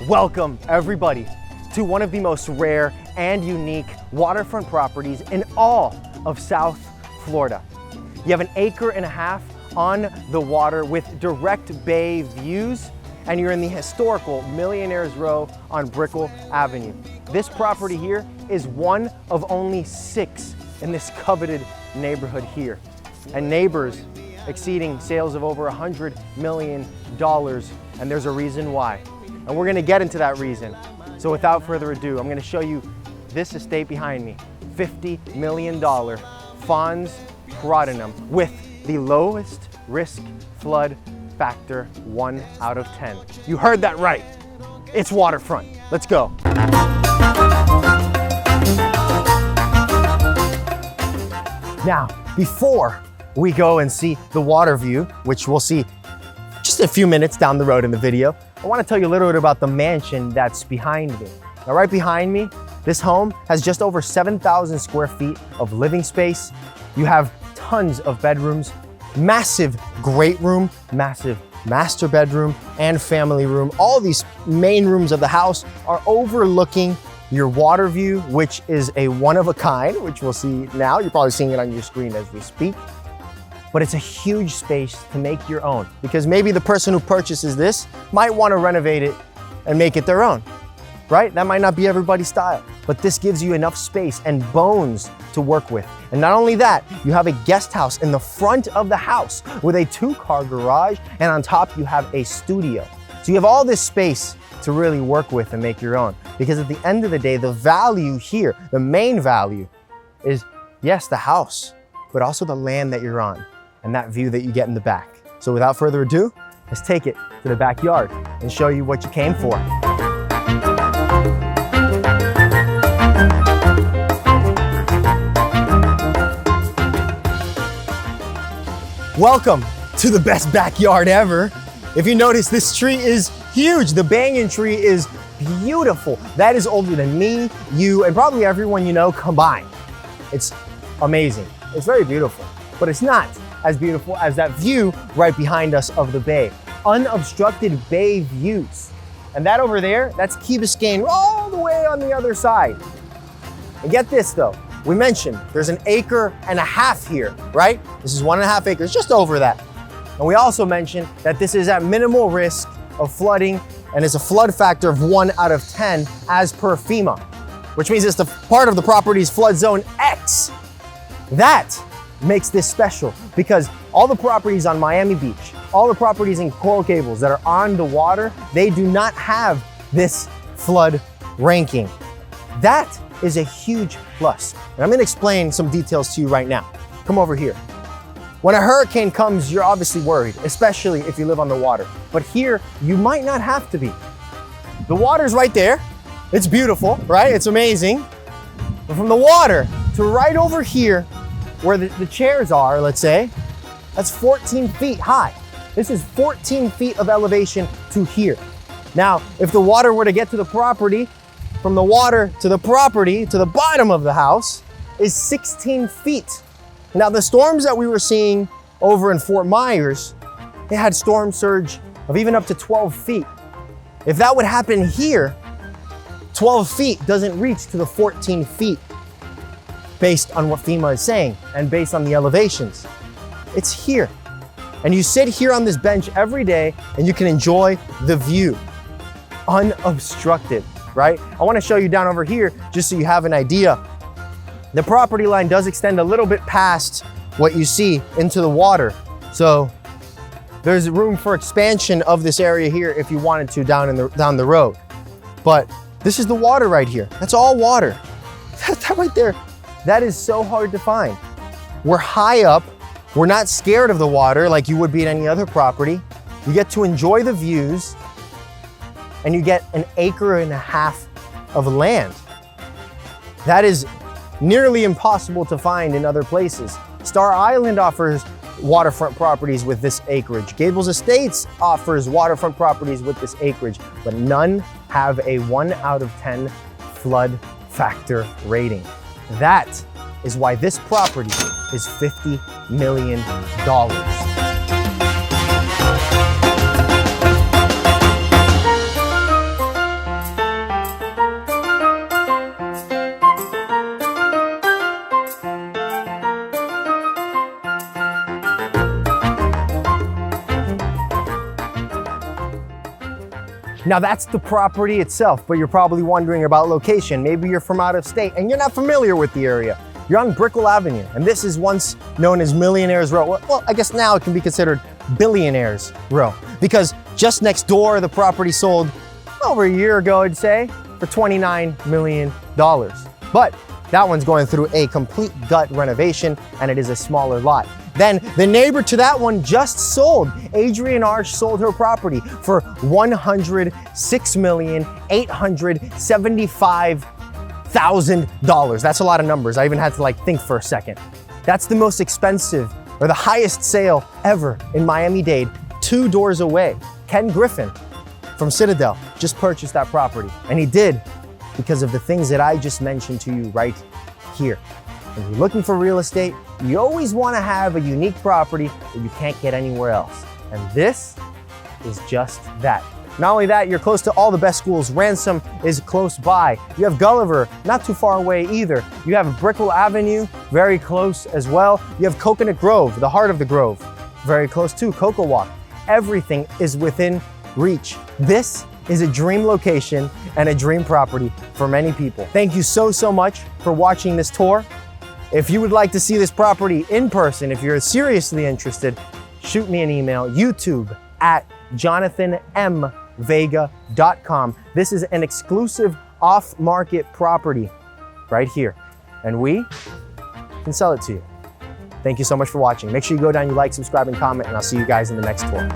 Welcome everybody to one of the most rare and unique waterfront properties in all of South Florida. You have an 1.5 acres on the water with direct bay views, and you're in the historical Millionaire's Row on Brickell Avenue. This property here is one of only 6 in this coveted neighborhood here, and neighbors exceeding sales of over $100 million, and there's a reason why. And we're gonna get into that reason. So without further ado, I'm gonna show you this estate behind me, $50 million Fons Prodenum with the lowest risk flood factor 1 out of 10. You heard that right, it's waterfront. Let's go. Now, before we go and see the water view, which we'll see just a few minutes down the road in the video, I want to tell you a little bit about the mansion that's behind me. Now, right behind me, this home has just over 7,000 square feet of living space. You have tons of bedrooms, massive great room, massive master bedroom, and family room. All these main rooms of the house are overlooking your water view, which is a one of a kind, which we'll see now. You're probably seeing it on your screen as we speak. But it's a huge space to make your own, because maybe the person who purchases this might want to renovate it and make it their own, right? That might not be everybody's style, but this gives you enough space and bones to work with. And not only that, you have a guest house in the front of the house with a 2-car garage, and on top you have a studio. So you have all this space to really work with and make your own, because at the end of the day, the value here, the main value is, yes, the house, but also the land that you're on and that view that you get in the back. So without further ado, let's take it to the backyard and show you what you came for. Welcome to the best backyard ever. If you notice, this tree is huge. The banyan tree is beautiful. That is older than me, you, and probably everyone you know combined. It's amazing. It's very beautiful, but it's not as beautiful as that view right behind us of the bay. Unobstructed bay views. And that over there, that's Key Biscayne all the way on the other side. And get this though, we mentioned there's an 1.5 acres here, right? This is 1.5 acres, just over that. And we also mentioned that this is at minimal risk of flooding, and it's a flood factor of 1 out of 10 as per FEMA, which means it's the part of the property's flood zone X. That makes this special, because all the properties on Miami Beach, all the properties in Coral Gables that are on the water, they do not have this flood ranking. That is a huge plus. And I'm gonna explain some details to you right now. Come over here. When a hurricane comes, you're obviously worried, especially if you live on the water. But here, you might not have to be. The water's right there. It's beautiful, right? It's amazing. But from the water to right over here, where the chairs are, let's say, that's 14 feet high. This is 14 feet of elevation to here. Now, if the water were to get to the property, from the water to the property to the bottom of the house is 16 feet. Now, the storms that we were seeing over in Fort Myers, they had storm surge of even up to 12 feet. If that would happen here, 12 feet doesn't reach to the 14 feet based on what FEMA is saying and based on the elevations. It's here. And you sit here on this bench every day and you can enjoy the view, unobstructed, right? I want to show you down over here just so you have an idea. The property line does extend a little bit past what you see into the water. So there's room for expansion of this area here if you wanted to down the road. But this is the water right here. That's all water. That right there, that is so hard to find. We're high up. We're not scared of the water like you would be in any other property. You get to enjoy the views, and you get an 1.5 acres of land. That is nearly impossible to find in other places. Star Island offers waterfront properties with this acreage. Gables Estates offers waterfront properties with this acreage, but none have a 1 out of 10 flood factor rating. That is why this property is $50 million. Now that's the property itself, but you're probably wondering about location. Maybe you're from out of state and you're not familiar with the area. You're on Brickell Avenue, and this is once known as Millionaire's Row. Well, I guess now it can be considered Billionaire's Row, because just next door, the property sold over a year ago, I'd say, for $29 million. But that one's going through a complete gut renovation, and it is a smaller lot. Then the neighbor to that one just sold. Adrienne Arch sold her property for $106,875,000. That's a lot of numbers. I even had to think for a second. That's the most expensive or the highest sale ever in Miami-Dade. 2 doors away, Ken Griffin from Citadel just purchased that property. And he did because of the things that I just mentioned to you right here. When you're looking for real estate, you always want to have a unique property that you can't get anywhere else. And this is just that. Not only that, you're close to all the best schools. Ransom is close by. You have Gulliver, not too far away either. You have Brickell Avenue, very close as well. You have Coconut Grove, the heart of the Grove, very close too. Cocoa Walk. Everything is within reach. This is a dream location and a dream property for many people. Thank you so much for watching this tour. If you would like to see this property in person, if you're seriously interested, shoot me an email, youtube@jonathanmvega.com. This is an exclusive off-market property right here, and we can sell it to you. Thank you so much for watching. Make sure you go down, you like, subscribe, and comment, and I'll see you guys in the next tour.